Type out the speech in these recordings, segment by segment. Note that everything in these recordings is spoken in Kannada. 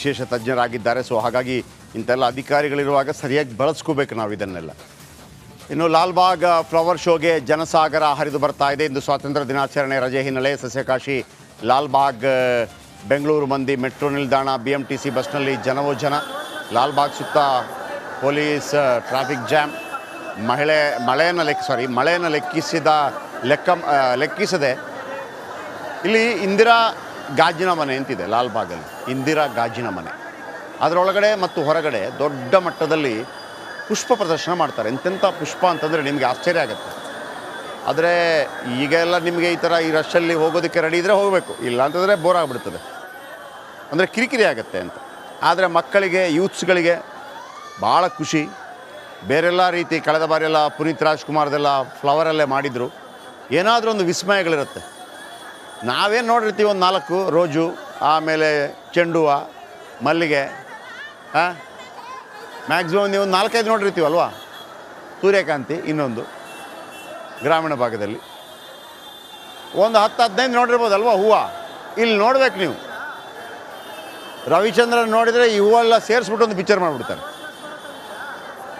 ವಿಶೇಷ ತಜ್ಞರಾಗಿದ್ದಾರೆ. ಸೊ ಹಾಗಾಗಿ ಇಂಥೆಲ್ಲ ಅಧಿಕಾರಿಗಳಿರುವಾಗ ಸರಿಯಾಗಿ ಬಳಸ್ಕೋಬೇಕು ನಾವು ಇದನ್ನೆಲ್ಲ. ಇನ್ನು ಲಾಲ್ಬಾಗ್ ಫ್ಲವರ್ ಶೋಗೆ ಜನಸಾಗರ ಹರಿದು ಬರ್ತಾ ಇದೆ. ಇಂದು ಸ್ವಾತಂತ್ರ್ಯ ದಿನಾಚರಣೆ ರಜೆ ಹಿನ್ನೆಲೆ ಸಸ್ಯಕಾಶಿ ಲಾಲ್ಬಾಗ್ ಬೆಂಗಳೂರು ಮಂದಿ ಮೆಟ್ರೋ ನಿಲ್ದಾಣ BMTC ಬಸ್ನಲ್ಲಿ ಜನವೋ ಜನ. ಲಾಲ್ಬಾಗ್ ಸುತ್ತ ಪೊಲೀಸ್ ಟ್ರಾಫಿಕ್ ಜಾಮ್. ಮಳೆಯನ್ನು ಲೆಕ್ಕಿಸದೆ ಇಲ್ಲಿ ಇಂದಿರಾ ಗಾಜಿನ ಮನೆ ಅಂತಿದೆ ಲಾಲ್ಬಾಗಲ್ಲಿ. ಇಂದಿರಾ ಗಾಜಿನ ಮನೆ ಅದರೊಳಗಡೆ ಮತ್ತು ಹೊರಗಡೆ ದೊಡ್ಡ ಮಟ್ಟದಲ್ಲಿ ಪುಷ್ಪ ಪ್ರದರ್ಶನ ಮಾಡ್ತಾರೆ. ಎಂತೆಂಥ ಪುಷ್ಪ ಅಂತಂದರೆ ನಿಮಗೆ ಆಶ್ಚರ್ಯ ಆಗುತ್ತೆ. ಆದರೆ ಈಗೆಲ್ಲ ನಿಮಗೆ ಈ ಥರ ಈ ರಶಲ್ಲಿ ಹೋಗೋದಕ್ಕೆ ರೆಡಿ ಇದ್ದರೆ ಹೋಗಬೇಕು, ಇಲ್ಲ ಅಂತಂದರೆ ಬೋರ್ ಆಗಿಬಿಡ್ತದೆ, ಅಂದರೆ ಕಿರಿಕಿರಿ ಆಗುತ್ತೆ ಅಂತ. ಆದರೆ ಮಕ್ಕಳಿಗೆ ಯೂತ್ಸ್ಗಳಿಗೆ ಭಾಳ ಖುಷಿ. ಬೇರೆಲ್ಲ ರೀತಿ ಕಳೆದ ಬಾರಿಯೆಲ್ಲ ಪುನೀತ್ ರಾಜ್ಕುಮಾರ್ದೆಲ್ಲ ಫ್ಲವರಲ್ಲೇ ಮಾಡಿದರು. ಏನಾದರೂ ಒಂದು ವಿಸ್ಮಯಗಳಿರುತ್ತೆ. ನಾವೇನು ನೋಡಿರ್ತೀವಿ, ಒಂದು 4 ರೋಜು, ಆಮೇಲೆ ಚೆಂಡು ಹೂವು, ಮಲ್ಲಿಗೆ, ಮ್ಯಾಕ್ಸಿಮಮ್ ನೀವು 4-5 ನೋಡಿರ್ತೀವಲ್ವಾ. ಸೂರ್ಯಕಾಂತಿ ಇನ್ನೊಂದು ಗ್ರಾಮೀಣ ಭಾಗದಲ್ಲಿ ಒಂದು 10-15 ನೋಡಿರ್ಬೋದಲ್ವ ಹೂವು. ಇಲ್ಲಿ ನೋಡ್ಬೇಕು ನೀವು, ರವಿಚಂದ್ರನ್ ನೋಡಿದರೆ ಈ ಹೂವೆಲ್ಲ ಸೇರಿಸ್ಬಿಟ್ಟು ಒಂದು ಪಿಕ್ಚರ್ ಮಾಡಿಬಿಡ್ತಾರೆ.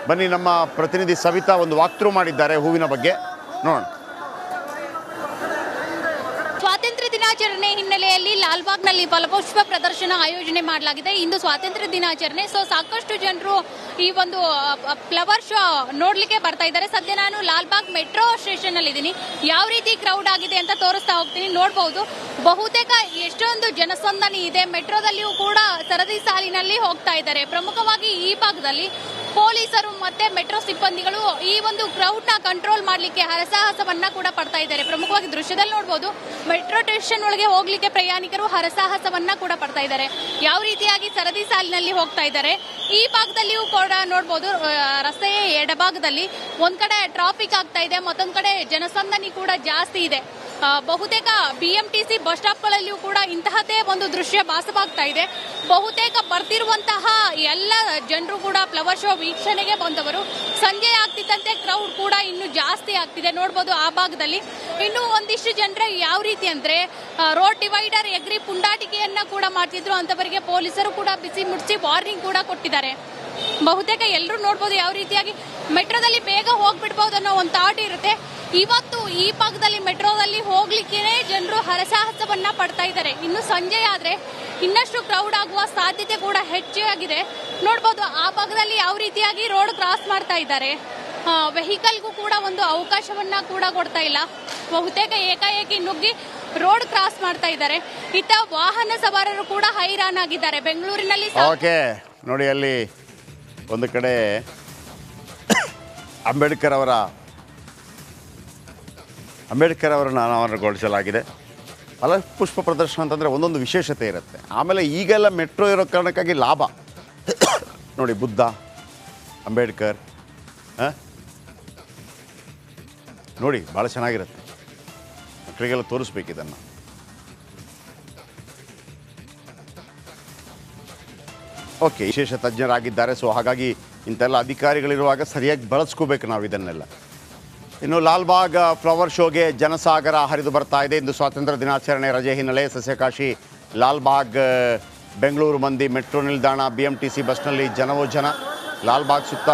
ಬನ್ನಿ, ನಮ್ಮ ಪ್ರತಿನಿಧಿ ಸವಿತಾ ಒಂದು ವಾಕ್ ಥ್ರೂ ಮಾಡಿದ್ದಾರೆ ಹೂವಿನ ಬಗ್ಗೆ, ನೋಡೋಣ. ಸ್ವಾತಂತ್ರ್ಯ ದಿನಾಚರಣೆ ಹಿನ್ನೆಲೆಯಲ್ಲಿ ಲಾಲ್ಬಾಗ್ನಲ್ಲಿ ಫಲಪುಷ್ಪ ಪ್ರದರ್ಶನ ಆಯೋಜನೆ ಮಾಡಲಾಗಿದೆ. ಇಂದು ಸ್ವಾತಂತ್ರ್ಯ ದಿನಾಚರಣೆ, ಸೊ ಸಾಕಷ್ಟು ಜನರು ಈ ಒಂದು ಫ್ಲವರ್ ಶೋ ನೋಡ್ಲಿಕ್ಕೆ ಬರ್ತಾ ಇದ್ದಾರೆ. ಸದ್ಯ ನಾನು ಲಾಲ್ಬಾಗ್ ಮೆಟ್ರೋ ಸ್ಟೇಷನ್ ಅಲ್ಲಿ ಇದ್ದೀನಿ. ಯಾವ ರೀತಿ ಕ್ರೌಡ್ ಆಗಿದೆ ಅಂತ ತೋರಿಸ್ತಾ ಹೋಗ್ತೀನಿ. ನೋಡಬಹುದು, ಬಹುತೇಕ ಎಷ್ಟೊಂದು ಜನಸಂದಣಿ ಇದೆ. ಮೆಟ್ರೋದಲ್ಲಿಯೂ ಕೂಡ ಸರದಿ ಸಾಲಿನಲ್ಲಿ ಹೋಗ್ತಾ ಇದ್ದಾರೆ. ಪ್ರಮುಖವಾಗಿ ಈ ಭಾಗದಲ್ಲಿ ಪೊಲೀಸರು ಮತ್ತೆ ಮೆಟ್ರೋ ಸಿಬ್ಬಂದಿಗಳು ಈ ಒಂದು ಕ್ರೌಡ್ ನ ಕಂಟ್ರೋಲ್ ಮಾಡಲಿಕ್ಕೆ ಹರಸಾಹಸವನ್ನ ಕೂಡ ಪಡ್ತಾ ಇದ್ದಾರೆ. ಪ್ರಮುಖವಾಗಿ ದೃಶ್ಯದಲ್ಲಿ ನೋಡಬಹುದು, ಮೆಟ್ರೋ ಸ್ಟೇಷನ್ ಒಳಗೆ ಹೋಗ್ಲಿಕ್ಕೆ ಪ್ರಯಾಣಿಕರು ಹರಸಾಹಸವನ್ನ ಕೂಡ ಪಡ್ತಾ ಇದ್ದಾರೆ. ಯಾವ ರೀತಿಯಾಗಿ ಸರದಿ ಸಾಲಿನಲ್ಲಿ ಹೋಗ್ತಾ ಇದ್ದಾರೆ. ಈ ಭಾಗದಲ್ಲಿಯೂ ಕೂಡ ನೋಡಬಹುದು, ರಸ್ತೆಯ ಎಡಭಾಗದಲ್ಲಿ ಒಂದ್ ಕಡೆ ಟ್ರಾಫಿಕ್ ಆಗ್ತಾ ಇದೆ, ಮತ್ತೊಂದ್ ಕಡೆ ಜನಸಂದಣಿ ಕೂಡ ಜಾಸ್ತಿ ಇದೆ. ಬಹುತೇಕ BMTC ಬಸ್ ಸ್ಟಾಪ್ಗಳಲ್ಲಿಯೂ ಕೂಡ ಇಂತಹದೇ ಒಂದು ದೃಶ್ಯ ಭಾಸವಾಗ್ತಾ ಇದೆ. ಬಹುತೇಕ ಬರ್ತಿರುವಂತಹ ಎಲ್ಲ ಜನರು ಕೂಡ ಫ್ಲವರ್ ಶೋ ವೀಕ್ಷಣೆಗೆ ಬಂದವರು. ಸಂಜೆ ಆಗ್ತಿದ್ದಂತೆ ಕ್ರೌಡ್ ಕೂಡ ಇನ್ನು ಜಾಸ್ತಿ ಆಗ್ತಿದೆ. ನೋಡಬಹುದು ಆ ಭಾಗದಲ್ಲಿ ಇನ್ನು ಒಂದಿಷ್ಟು ಜನರ ಯಾವ ರೀತಿ ಅಂದ್ರೆ ರೋಡ್ ಡಿವೈಡರ್ ಎಗ್ರಿ ಪುಂಡಾಟಿಕೆಯನ್ನ ಕೂಡ ಮಾಡ್ತಿದ್ರು. ಅಂತವರಿಗೆ ಪೊಲೀಸರು ಕೂಡ ಬಿಸಿ ಮುಡ್ಸಿ ವಾರ್ನಿಂಗ್ ಕೂಡ ಕೊಟ್ಟಿದ್ದಾರೆ. ಬಹುತೇಕ ಎಲ್ಲರೂ ನೋಡ್ಬೋದು ಯಾವ ರೀತಿಯಾಗಿ ಮೆಟ್ರೋದಲ್ಲಿ ಬೇಗ ಹೋಗ್ಬಿಡ್ಬಹುದು ಅನ್ನೋ ಒಂದು ಥಾಟ್ ಇರುತ್ತೆ. ಇವತ್ತು ಈ ಭಾಗದಲ್ಲಿ ಮೆಟ್ರೋದಲ್ಲಿ ಹೋಗ್ಲಿಕ್ಕೆ ಜನರು ಹರಸಾಹಸವನ್ನ ಪಡ್ತಾ ಇದ್ದಾರೆ. ಇನ್ನು ಸಂಜೆ ಆದ್ರೆ ಇನ್ನಷ್ಟು ಕ್ರೌಡ್ ಆಗುವ ಸಾಧ್ಯತೆ ಕೂಡ ಹೆಚ್ಚಾಗಿದೆ. ನೋಡ್ಬೋದು ಆ ಭಾಗದಲ್ಲಿ ಯಾವ ರೀತಿಯಾಗಿ ರೋಡ್ ಕ್ರಾಸ್ ಮಾಡ್ತಾ ಇದ್ದಾರೆ. ವೆಹಿಕಲ್ಗೂ ಕೂಡ ಒಂದು ಅವಕಾಶವನ್ನ ಕೂಡ ಕೊಡ್ತಾ ಇಲ್ಲ. ಬಹುತೇಕ ಏಕಾಏಕಿ ನುಗ್ಗಿ ರೋಡ್ ಕ್ರಾಸ್ ಮಾಡ್ತಾ ಇದ್ದಾರೆ. ಇತ್ತ ವಾಹನ ಸವಾರರು ಕೂಡ ಹೈರಾಣಾಗಿದ್ದಾರೆ. ಬೆಂಗಳೂರಿನಲ್ಲಿ ನೋಡಿ, ಅಲ್ಲಿ ಒಂದು ಕಡೆ ಅಂಬೇಡ್ಕರ್ ಅವರನ್ನು ಅನಾವರಣಗೊಳಿಸಲಾಗಿದೆ. ಅಲ್ಲ, ಪುಷ್ಪ ಪ್ರದರ್ಶನ ಅಂತಂದರೆ ಒಂದೊಂದು ವಿಶೇಷತೆ ಇರುತ್ತೆ. ಆಮೇಲೆ ಈಗೆಲ್ಲ ಮೆಟ್ರೋ ಇರೋ ಕಾರಣಕ್ಕಾಗಿ ಲಾಭ ನೋಡಿ, ಬುದ್ಧ, ಅಂಬೇಡ್ಕರ್ ನೋಡಿ, ಭಾಳ ಚೆನ್ನಾಗಿರುತ್ತೆ. ಮಕ್ಕಳಿಗೆಲ್ಲ ತೋರಿಸ್ಬೇಕು ಇದನ್ನು. ಓಕೆ, ವಿಶೇಷ ತಜ್ಞರಾಗಿದ್ದಾರೆ. ಸೊ ಹಾಗಾಗಿ ಇಂಥೆಲ್ಲ ಅಧಿಕಾರಿಗಳಿರುವಾಗ ಸರಿಯಾಗಿ ಬಳಸ್ಕೋಬೇಕು ನಾವು ಇದನ್ನೆಲ್ಲ. ಇನ್ನು ಲಾಲ್ಬಾಗ್ ಫ್ಲವರ್ ಶೋಗೆ ಜನಸಾಗರ ಹರಿದು ಬರ್ತಾ ಇದೆ. ಇಂದು ಸ್ವಾತಂತ್ರ್ಯ ದಿನಾಚರಣೆ ರಜೆ ಹಿನ್ನೆಲೆ ಸಸ್ಯಕಾಶಿ ಲಾಲ್ಬಾಗ್ ಬೆಂಗಳೂರು ಮಂದಿ ಮೆಟ್ರೋ ನಿಲ್ದಾಣ BMTC ಬಸ್ನಲ್ಲಿ ಜನವೋ ಜನ. ಲಾಲ್ಬಾಗ್ ಸುತ್ತ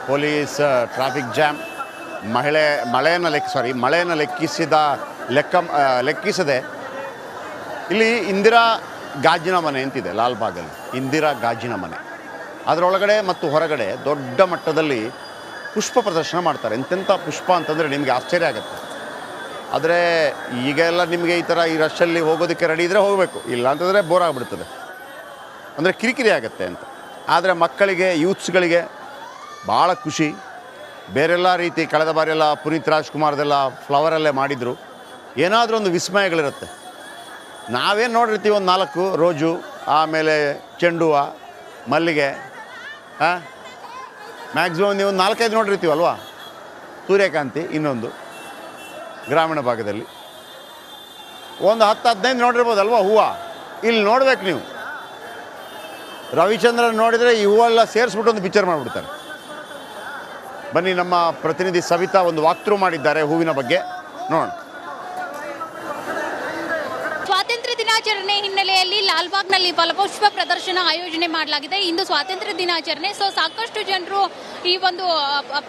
ಪೊಲೀಸ್ ಟ್ರಾಫಿಕ್ ಜಾಮ್. ಮಳೆಯನ್ನು ಲೆಕ್ಕಿಸದೆ ಇಲ್ಲಿ ಇಂದಿರಾ ಗಾಜಿನ ಮನೆ ಅಂತಿದೆ ಲಾಲ್ಬಾಗಲ್ಲಿ. ಇಂದಿರಾ ಗಾಜಿನ ಮನೆ ಅದರೊಳಗಡೆ ಮತ್ತು ಹೊರಗಡೆ ದೊಡ್ಡ ಮಟ್ಟದಲ್ಲಿ ಪುಷ್ಪ ಪ್ರದರ್ಶನ ಮಾಡ್ತಾರೆ. ಎಂತೆಂಥ ಪುಷ್ಪ ಅಂತಂದರೆ ನಿಮಗೆ ಆಶ್ಚರ್ಯ ಆಗುತ್ತೆ. ಆದರೆ ಈಗೆಲ್ಲ ನಿಮಗೆ ಈ ಥರ ಈ ರಶಲ್ಲಿ ಹೋಗೋದಕ್ಕೆ ರೆಡಿ ಇದ್ದರೆ ಹೋಗಬೇಕು, ಇಲ್ಲ ಅಂತಂದರೆ ಬೋರ್ ಆಗಿಬಿಡ್ತದೆ, ಅಂದರೆ ಕಿರಿಕಿರಿ ಆಗುತ್ತೆ ಅಂತ. ಆದರೆ ಮಕ್ಕಳಿಗೆ ಯೂತ್ಸ್ಗಳಿಗೆ ಭಾಳ ಖುಷಿ. ಬೇರೆಲ್ಲ ರೀತಿ ಕಳೆದ ಬಾರಿಯೆಲ್ಲ ಪುನೀತ್ ರಾಜ್ಕುಮಾರ್ದೆಲ್ಲ ಫ್ಲವರಲ್ಲೇ ಮಾಡಿದರು. ಏನಾದರೂ ಒಂದು ವಿಸ್ಮಯಗಳಿರುತ್ತೆ. ನಾವೇನು ನೋಡಿರ್ತೀವಿ, ಒಂದು 4 ರೋಜು, ಆಮೇಲೆ ಚೆಂಡು ಹೂವು, ಮಲ್ಲಿಗೆ, ಮ್ಯಾಕ್ಸಿಮಮ್ ನೀವು 4-5 ನೋಡಿರ್ತೀವಲ್ವಾ. ಸೂರ್ಯಕಾಂತಿ ಇನ್ನೊಂದು ಗ್ರಾಮೀಣ ಭಾಗದಲ್ಲಿ ಒಂದು 10-15 ನೋಡಿರ್ಬೋದಲ್ವ ಹೂವು. ಇಲ್ಲಿ ನೋಡ್ಬೇಕು ನೀವು, ರವಿಚಂದ್ರನ್ ನೋಡಿದರೆ ಈ ಹೂವೆಲ್ಲ ಸೇರಿಸ್ಬಿಟ್ಟು ಒಂದು ಪಿಕ್ಚರ್ ಮಾಡಿಬಿಡ್ತಾರೆ. ಬನ್ನಿ, ನಮ್ಮ ಪ್ರತಿನಿಧಿ ಸವಿತಾ ಒಂದು ವಾಕ್ ಥ್ರೂ ಮಾಡಿದ್ದಾರೆ ಹೂವಿನ ಬಗ್ಗೆ, ನೋಡೋಣ. ಸ್ವಾತಂತ್ರ್ಯ ದಿನಾಚರಣೆ ಹಿನ್ನೆಲೆಯಲ್ಲಿ ಲಾಲ್ಬಾಗ್ನಲ್ಲಿ ಫಲಪುಷ್ಪ ಪ್ರದರ್ಶನ ಆಯೋಜನೆ ಮಾಡಲಾಗಿದೆ. ಇಂದು ಸ್ವಾತಂತ್ರ್ಯ ದಿನಾಚರಣೆ. ಸೊ ಸಾಕಷ್ಟು ಜನರು ಈ ಒಂದು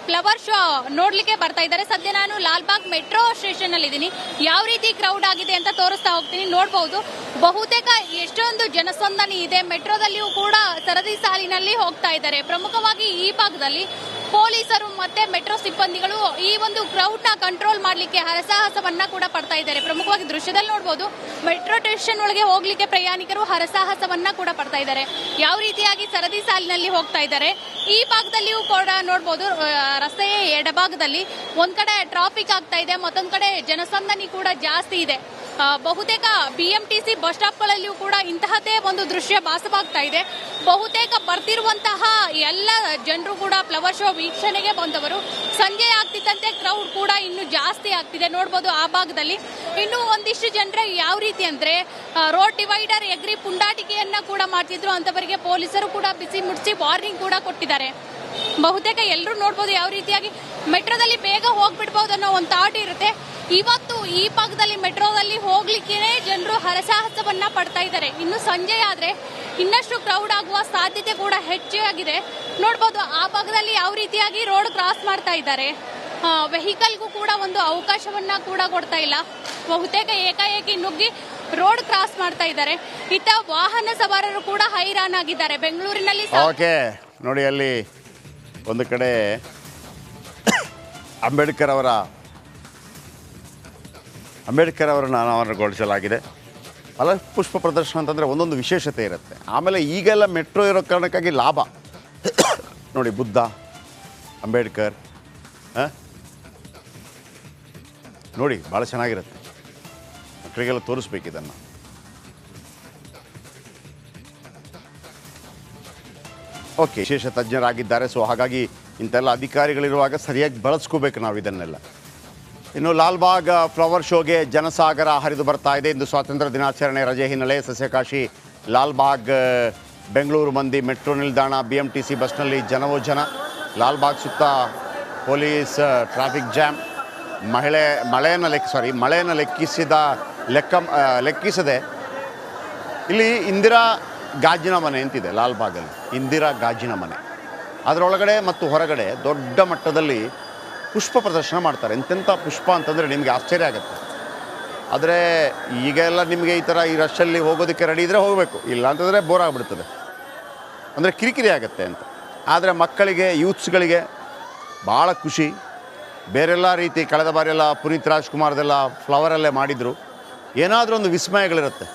ಫ್ಲವರ್ ಶೋ ನೋಡ್ಲಿಕ್ಕೆ ಬರ್ತಾ ಇದ್ದಾರೆ. ಸದ್ಯ ನಾನು ಲಾಲ್ಬಾಗ್ ಮೆಟ್ರೋ ಸ್ಟೇಷನ್ ಅಲ್ಲಿ ಇದ್ದೀನಿ. ಯಾವ ರೀತಿ ಕ್ರೌಡ್ ಆಗಿದೆ ಅಂತ ತೋರಿಸ್ತಾ ಹೋಗ್ತೀನಿ. ನೋಡಬಹುದು, ಬಹುತೇಕ ಎಷ್ಟೊಂದು ಜನಸಂದಣಿ ಇದೆ. ಮೆಟ್ರೋದಲ್ಲಿಯೂ ಕೂಡ ಸರದಿ ಸಾಲಿನಲ್ಲಿ ಹೋಗ್ತಾ ಇದ್ದಾರೆ. ಪ್ರಮುಖವಾಗಿ ಈ ಭಾಗದಲ್ಲಿ ಪೊಲೀಸರು ಮತ್ತೆ ಮೆಟ್ರೋ ಸಿಬ್ಬಂದಿಗಳು ಈ ಒಂದು ಕ್ರೌಡ್ ನ ಕಂಟ್ರೋಲ್ ಮಾಡಲಿಕ್ಕೆ ಹರಸಾಹಸವನ್ನ ಕೂಡ ಪಡ್ತಾ ಇದ್ದಾರೆ. ಪ್ರಮುಖವಾಗಿ ದೃಶ್ಯದಲ್ಲಿ ನೋಡಬಹುದು, ಮೆಟ್ರೋ ಸ್ಟೇಷನ್ ಒಳಗೆ ಹೋಗ್ಲಿಕ್ಕೆ ಪ್ರಯಾಣಿಕರು ಹರಸಾಹಸವನ್ನ ಕೂಡ ಪಡ್ತಾ ಇದ್ದಾರೆ. ಯಾವ ರೀತಿಯಾಗಿ ಸರದಿ ಸಾಲಿನಲ್ಲಿ ಹೋಗ್ತಾ ಇದ್ದಾರೆ. ಈ ಭಾಗದಲ್ಲಿಯೂ ಕೂಡ ನೋಡಬಹುದು, ರಸ್ತೆಯ ಎಡಭಾಗದಲ್ಲಿ ಒಂದ್ ಕಡೆ ಟ್ರಾಫಿಕ್ ಆಗ್ತಾ ಇದೆ, ಮತ್ತೊಂದ್ ಕಡೆ ಜನಸಂದಣಿ ಕೂಡ ಜಾಸ್ತಿ ಇದೆ. ಬಹುತೇಕ ಬಿಎಂಟಿಸಿ ಬಸ್ ಸ್ಟಾಪ್ಗಳಲ್ಲಿಯೂ ಕೂಡ ಇಂತಹದೇ ಒಂದು ದೃಶ್ಯ ಭಾಸವಾಗ್ತಾ ಇದೆ. ಬಹುತೇಕ ಬರ್ತಿರುವಂತಹ ಎಲ್ಲ ಜನರು ಕೂಡ ಫ್ಲವರ್ ಶೋ ವೀಕ್ಷಣೆಗೆ ಬಂದವರು. ಸಂಜೆ ಆಗ್ತಿದ್ದಂತೆ ಕ್ರೌಡ್ ಕೂಡ ಇನ್ನು ಜಾಸ್ತಿ ಆಗ್ತಿದೆ. ನೋಡಬಹುದು ಆ ಭಾಗದಲ್ಲಿ ಇನ್ನು ಒಂದಿಷ್ಟು ಜನರ ಯಾವ ರೀತಿ ಅಂದ್ರೆ ರೋಡ್ ಡಿವೈಡರ್ ಎಗ್ರಿ ಪುಂಡಾಟಿಕೆಯನ್ನ ಕೂಡ ಮಾಡ್ತಿದ್ರು. ಅಂತವರಿಗೆ ಪೊಲೀಸರು ಕೂಡ ಬಿಸಿ ಮುಡ್ಸಿ ವಾರ್ನಿಂಗ್ ಕೂಡ ಕೊಟ್ಟಿದ್ದಾರೆ. ಬಹುತೇಕ ಎಲ್ಲರೂ ನೋಡಬಹುದು ಯಾವ ರೀತಿಯಾಗಿ ಮೆಟ್ರೋದಲ್ಲಿ ಬೇಗ ಹೋಗ್ಬಿಡ್ಬಹುದು ಅನ್ನೋ ಒಂದು ಥಾಟ್ ಇರುತ್ತೆ. ಇವತ್ತು ಈ ಭಾಗದಲ್ಲಿ ಮೆಟ್ರೋದಲ್ಲಿ ಹೋಗ್ಲಿಕ್ಕೇನೆ ಜನರು ಹರಸಾಹಸವನ್ನ ಪಡ್ತಾ ಇದ್ದಾರೆ. ಇನ್ನು ಸಂಜೆ ಆದ್ರೆ ಇನ್ನಷ್ಟು ಕ್ರೌಡ್ ಆಗುವ ಸಾಧ್ಯತೆ ಕೂಡ ಹೆಚ್ಚಾಗಿದೆ. ನೋಡಬಹುದು ಆ ಭಾಗದಲ್ಲಿ ಯಾವ ರೀತಿಯಾಗಿ ರೋಡ್ ಕ್ರಾಸ್ ಮಾಡ್ತಾ ಇದ್ದಾರೆ. ವೆಹಿಕಲ್ಗೂ ಕೂಡ ಒಂದು ಅವಕಾಶವನ್ನ ಕೂಡ ಕೊಡ್ತಾ ಇಲ್ಲ. ಬಹುತೇಕ ಏಕಾಏಕಿ ನುಗ್ಗಿ ರೋಡ್ ಕ್ರಾಸ್ ಮಾಡ್ತಾ ಇದ್ದಾರೆ. ಇತ್ತ ವಾಹನ ಸವಾರರು ಕೂಡ ಹೈರಾಣಾಗಿದ್ದಾರೆ. ಬೆಂಗಳೂರಿನಲ್ಲಿ ನೋಡಿ, ಅಲ್ಲಿ ಒಂದು ಕಡೆ ಅಂಬೇಡ್ಕರ್ ಅವರನ್ನು ಅನಾವರಣಗೊಳಿಸಲಾಗಿದೆ. ಅಲ್ಲ, ಪುಷ್ಪ ಪ್ರದರ್ಶನ ಅಂತಂದರೆ ಒಂದೊಂದು ವಿಶೇಷತೆ ಇರುತ್ತೆ. ಆಮೇಲೆ ಈಗೆಲ್ಲ ಮೆಟ್ರೋ ಇರೋ ಕಾರಣಕ್ಕಾಗಿ ಲಾಭ ನೋಡಿ, ಬುದ್ಧ, ಅಂಬೇಡ್ಕರ್ ನೋಡಿ, ಭಾಳ ಚೆನ್ನಾಗಿರುತ್ತೆ. ಮಕ್ಕಳಿಗೆಲ್ಲ ತೋರಿಸ್ಬೇಕು ಇದನ್ನು. ಓಕೆ, ವಿಶೇಷ ತಜ್ಞರಾಗಿದ್ದಾರೆ. ಸೊ ಹಾಗಾಗಿ ಇಂಥೆಲ್ಲ ಅಧಿಕಾರಿಗಳಿರುವಾಗ ಸರಿಯಾಗಿ ಬಳಸ್ಕೋಬೇಕು ನಾವು ಇದನ್ನೆಲ್ಲ. ಇನ್ನು ಲಾಲ್ಬಾಗ್ ಫ್ಲವರ್ ಶೋಗೆ ಜನಸಾಗರ ಹರಿದು ಬರ್ತಾ ಇದೆ. ಇಂದು ಸ್ವಾತಂತ್ರ್ಯ ದಿನಾಚರಣೆ ರಜೆ ಹಿನ್ನೆಲೆ ಸಸ್ಯಕಾಶಿ ಲಾಲ್ಬಾಗ್ ಬೆಂಗಳೂರು ಮಂದಿ ಮೆಟ್ರೋ ನಿಲ್ದಾಣ BMTC ಬಸ್ನಲ್ಲಿ ಜನವೋ ಜನ. ಲಾಲ್ಬಾಗ್ ಸುತ್ತ ಪೊಲೀಸ್ ಟ್ರಾಫಿಕ್ ಜಾಮ್. ಮಳೆಯನ್ನು ಲೆಕ್ಕಿಸದೆ ಇಲ್ಲಿ ಇಂದಿರಾ ಗಾಜಿನ ಮನೆ ಅಂತಿದೆ ಲಾಲ್ಬಾಗಲ್ಲಿ. ಇಂದಿರಾ ಗಾಜಿನ ಮನೆ, ಅದರೊಳಗಡೆ ಮತ್ತು ಹೊರಗಡೆ ದೊಡ್ಡ ಮಟ್ಟದಲ್ಲಿ ಪುಷ್ಪ ಪ್ರದರ್ಶನ ಮಾಡ್ತಾರೆ. ಎಂತೆಂಥ ಪುಷ್ಪ ಅಂತಂದರೆ ನಿಮಗೆ ಆಶ್ಚರ್ಯ ಆಗುತ್ತೆ. ಆದರೆ ಈಗೆಲ್ಲ ನಿಮಗೆ ಈ ಥರ ಈ ರಶಲ್ಲಿ ಹೋಗೋದಕ್ಕೆ ರೆಡಿ ಇದ್ದರೆ ಹೋಗಬೇಕು, ಇಲ್ಲ ಅಂತಂದರೆ ಬೋರ್ ಆಗಿಬಿಡ್ತದೆ, ಅಂದರೆ ಕಿರಿಕಿರಿ ಆಗುತ್ತೆ ಅಂತ. ಆದರೆ ಮಕ್ಕಳಿಗೆ, ಯೂತ್ಸ್ಗಳಿಗೆ ಭಾಳ ಖುಷಿ. ಬೇರೆಲ್ಲ ರೀತಿ ಕಳೆದ ಬಾರಿಯೆಲ್ಲ ಪುನೀತ್ ರಾಜ್ಕುಮಾರ್ದೆಲ್ಲ ಫ್ಲವರಲ್ಲೇ ಮಾಡಿದರು. ಏನಾದರೂ ಒಂದು ವಿಸ್ಮಯಗಳಿರುತ್ತೆ.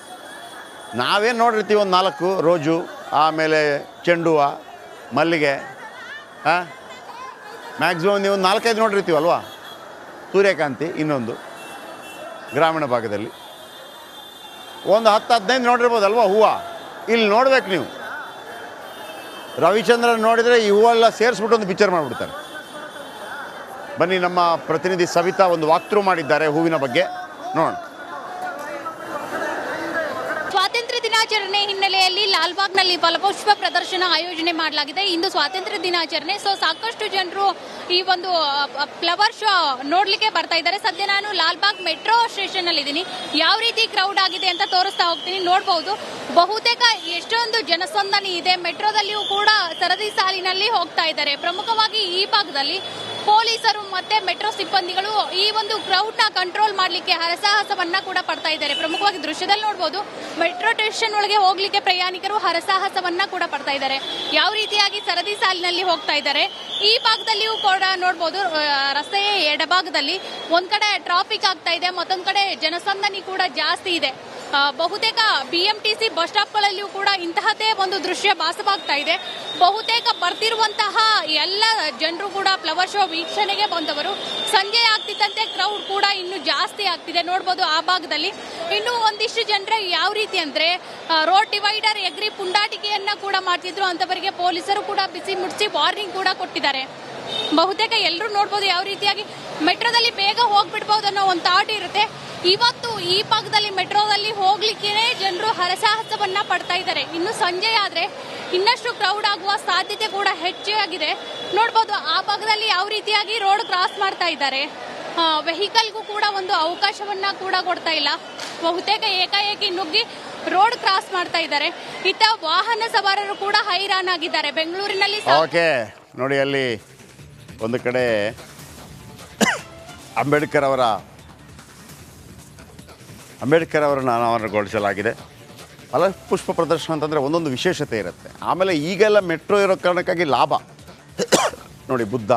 ನಾವೇನು ನೋಡಿರ್ತೀವಿ, ಒಂದು 4 ರೋಜು, ಆಮೇಲೆ ಚೆಂಡು ಹೂವು, ಮಲ್ಲಿಗೆ, ಮ್ಯಾಕ್ಸಿಮಮ್ ನೀವು 4-5 ನೋಡಿರ್ತೀವಲ್ವಾ. ಸೂರ್ಯಕಾಂತಿ ಇನ್ನೊಂದು ಗ್ರಾಮೀಣ ಭಾಗದಲ್ಲಿ ಒಂದು 10-15 ನೋಡಿರ್ಬೋದಲ್ವ ಹೂವು. ಇಲ್ಲಿ ನೋಡ್ಬೇಕು ನೀವು, ರವಿಚಂದ್ರನ್ ನೋಡಿದರೆ ಈ ಹೂವೆಲ್ಲ ಸೇರಿಸ್ಬಿಟ್ಟು ಒಂದು ಪಿಕ್ಚರ್ ಮಾಡಿಬಿಡ್ತಾರೆ. ಬನ್ನಿ, ನಮ್ಮ ಪ್ರತಿನಿಧಿ ಸವಿತಾ ಒಂದು ವಾಕ್ ಥ್ರೂ ಮಾಡಿದ್ದಾರೆ ಹೂವಿನ ಬಗ್ಗೆ, ನೋಡೋಣ. ಸ್ವಾತಂತ್ರ್ಯ ದಿನಾಚರಣೆ ಹಿನ್ನೆಲೆಯಲ್ಲಿ ಲಾಲ್ಬಾಗ್ನಲ್ಲಿ ಫಲಪುಷ್ಪ ಪ್ರದರ್ಶನ ಆಯೋಜನೆ ಮಾಡಲಾಗಿದೆ. ಇಂದು ಸ್ವಾತಂತ್ರ್ಯ ದಿನಾಚರಣೆ. ಸೊ ಸಾಕಷ್ಟು ಜನರು ಈ ಒಂದು ಫ್ಲವರ್ ಶೋ ನೋಡ್ಲಿಕ್ಕೆ ಬರ್ತಾ ಇದ್ದಾರೆ. ಸದ್ಯ ನಾನು ಲಾಲ್ಬಾಗ್ ಮೆಟ್ರೋ ಸ್ಟೇಷನ್ ಅಲ್ಲಿ ಇದ್ದೀನಿ. ಯಾವ ರೀತಿ ಕ್ರೌಡ್ ಆಗಿದೆ ಅಂತ ತೋರಿಸ್ತಾ ಹೋಗ್ತೀನಿ. ನೋಡಬಹುದು, ಬಹುತೇಕ ಎಷ್ಟೊಂದು ಜನಸಂದಣಿ ಇದೆ. ಮೆಟ್ರೋದಲ್ಲಿಯೂ ಕೂಡ ಸರದಿ ಸಾಲಿನಲ್ಲಿ ಹೋಗ್ತಾ ಇದ್ದಾರೆ. ಪ್ರಮುಖವಾಗಿ ಈ ಭಾಗದಲ್ಲಿ ಪೊಲೀಸರು ಮತ್ತೆ ಮೆಟ್ರೋ ಸಿಬ್ಬಂದಿಗಳು ಈ ಒಂದು ಕ್ರೌಡ್ ನ ಕಂಟ್ರೋಲ್ ಮಾಡಲಿಕ್ಕೆ ಹರಸಾಹಸವನ್ನ ಕೂಡ ಪಡ್ತಾ ಇದ್ದಾರೆ. ಪ್ರಮುಖವಾಗಿ ದೃಶ್ಯದಲ್ಲಿ ನೋಡಬಹುದು, ಮೆಟ್ರೋ ಸ್ಟೇಷನ್ ಒಳಗೆ ಹೋಗ್ಲಿಕ್ಕೆ ಪ್ರಯಾಣಿಕರು ಹರಸಾಹಸವನ್ನ ಕೂಡ ಪಡ್ತಾ ಇದ್ದಾರೆ. ಯಾವ ರೀತಿಯಾಗಿ ಸರದಿ ಸಾಲಿನಲ್ಲಿ ಹೋಗ್ತಾ ಇದ್ದಾರೆ. ಈ ಭಾಗದಲ್ಲಿಯೂ ಕೂಡ ನೋಡಬಹುದು, ರಸ್ತೆಯ ಎಡಭಾಗದಲ್ಲಿ ಒಂದ್ ಕಡೆ ಟ್ರಾಫಿಕ್ ಆಗ್ತಾ ಇದೆ, ಮತ್ತೊಂದ್ ಕಡೆ ಜನಸಂದಣಿ ಕೂಡ ಜಾಸ್ತಿ ಇದೆ. ಬಹುತೇಕ BMTC ಬಸ್ ಸ್ಟಾಪ್ಗಳಲ್ಲಿಯೂ ಕೂಡ ಇಂತಹದೇ ಒಂದು ದೃಶ್ಯ ಭಾಸವಾಗ್ತಾ ಇದೆ. ಬಹುತೇಕ ಬರ್ತಿರುವಂತಹ ಎಲ್ಲ ಜನರು ಕೂಡ ಫ್ಲವರ್ ಶೋ ವೀಕ್ಷಣೆಗೆ ಬಂದವರು. ಸಂಜೆ ಆಗ್ತಿದ್ದಂತೆ ಕ್ರೌಡ್ ಕೂಡ ಇನ್ನು ಜಾಸ್ತಿ ಆಗ್ತಿದೆ. ನೋಡಬಹುದು ಆ ಭಾಗದಲ್ಲಿ ಇನ್ನು ಒಂದಿಷ್ಟು ಜನರ ಯಾವ ರೀತಿ ಅಂದ್ರೆ ರೋಡ್ ಡಿವೈಡರ್ ಎಗ್ರಿ ಪುಂಡಾಟಿಕೆಯನ್ನ ಕೂಡ ಮಾಡ್ತಿದ್ರು. ಅಂತವರಿಗೆ ಪೊಲೀಸರು ಕೂಡ ಬಿಸಿ ಮುಡ್ಸಿ ವಾರ್ನಿಂಗ್ ಕೂಡ ಕೊಟ್ಟಿದ್ದಾರೆ. ಬಹುತೇಕ ಎಲ್ಲರೂ ನೋಡಬಹುದು ಯಾವ ರೀತಿಯಾಗಿ ಮೆಟ್ರೋದಲ್ಲಿ ಬೇಗ ಹೋಗ್ಬಿಡ್ಬಹುದು ಅನ್ನೋ ಒಂದು ಥಾಟ್ ಇರುತ್ತೆ. ಇವತ್ತು ಈ ಭಾಗದಲ್ಲಿ ಮೆಟ್ರೋದಲ್ಲಿ ಹೋಗ್ಲಿಕ್ಕೇನೆ ಜನರು ಹರಸಾಹಸವನ್ನ ಪಡ್ತಾ ಇದ್ದಾರೆ. ಇನ್ನು ಸಂಜೆ ಆದ್ರೆ ಇನ್ನಷ್ಟು ಕ್ರೌಡ್ ಆಗುವ ಸಾಧ್ಯತೆ ಕೂಡ ಹೆಚ್ಚಾಗಿದೆ. ನೋಡಬಹುದು ಆ ಭಾಗದಲ್ಲಿ ಯಾವ ರೀತಿಯಾಗಿ ರೋಡ್ ಕ್ರಾಸ್ ಮಾಡ್ತಾ ಇದ್ದಾರೆ. ವೆಹಿಕಲ್ಗೂ ಕೂಡ ಒಂದು ಅವಕಾಶವನ್ನ ಕೂಡ ಕೊಡ್ತಾ ಇಲ್ಲ. ಬಹುತೇಕ ಏಕಾಏಕಿ ನುಗ್ಗಿ ರೋಡ್ ಕ್ರಾಸ್ ಮಾಡ್ತಾ ಇದ್ದಾರೆ. ಇತ್ತ ವಾಹನ ಸವಾರರು ಕೂಡ ಹೈರಾಣ ಆಗಿದ್ದಾರೆ. ಬೆಂಗಳೂರಿನಲ್ಲಿ ಓಕೆ ನೋಡಿ, ಅಲ್ಲಿ ಒಂದು ಕಡೆ ಅಂಬೇಡ್ಕರ್ ಅವರನ್ನು ಅನಾವರಣಗೊಳಿಸಲಾಗಿದೆ. ಅಲ್ಲ, ಪುಷ್ಪ ಪ್ರದರ್ಶನ ಅಂತಂದರೆ ಒಂದೊಂದು ವಿಶೇಷತೆ ಇರುತ್ತೆ. ಆಮೇಲೆ ಈಗೆಲ್ಲ ಮೆಟ್ರೋ ಇರೋ ಕಾರಣಕ್ಕಾಗಿ ಲಾಭ ನೋಡಿ, ಬುದ್ಧ,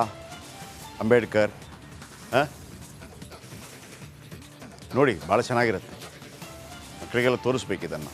ಅಂಬೇಡ್ಕರ್, ನೋಡಿ ಭಾಳ ಚೆನ್ನಾಗಿರುತ್ತೆ. ಮಕ್ಕಳಿಗೆಲ್ಲ ತೋರಿಸ್ಬೇಕು ಇದನ್ನು.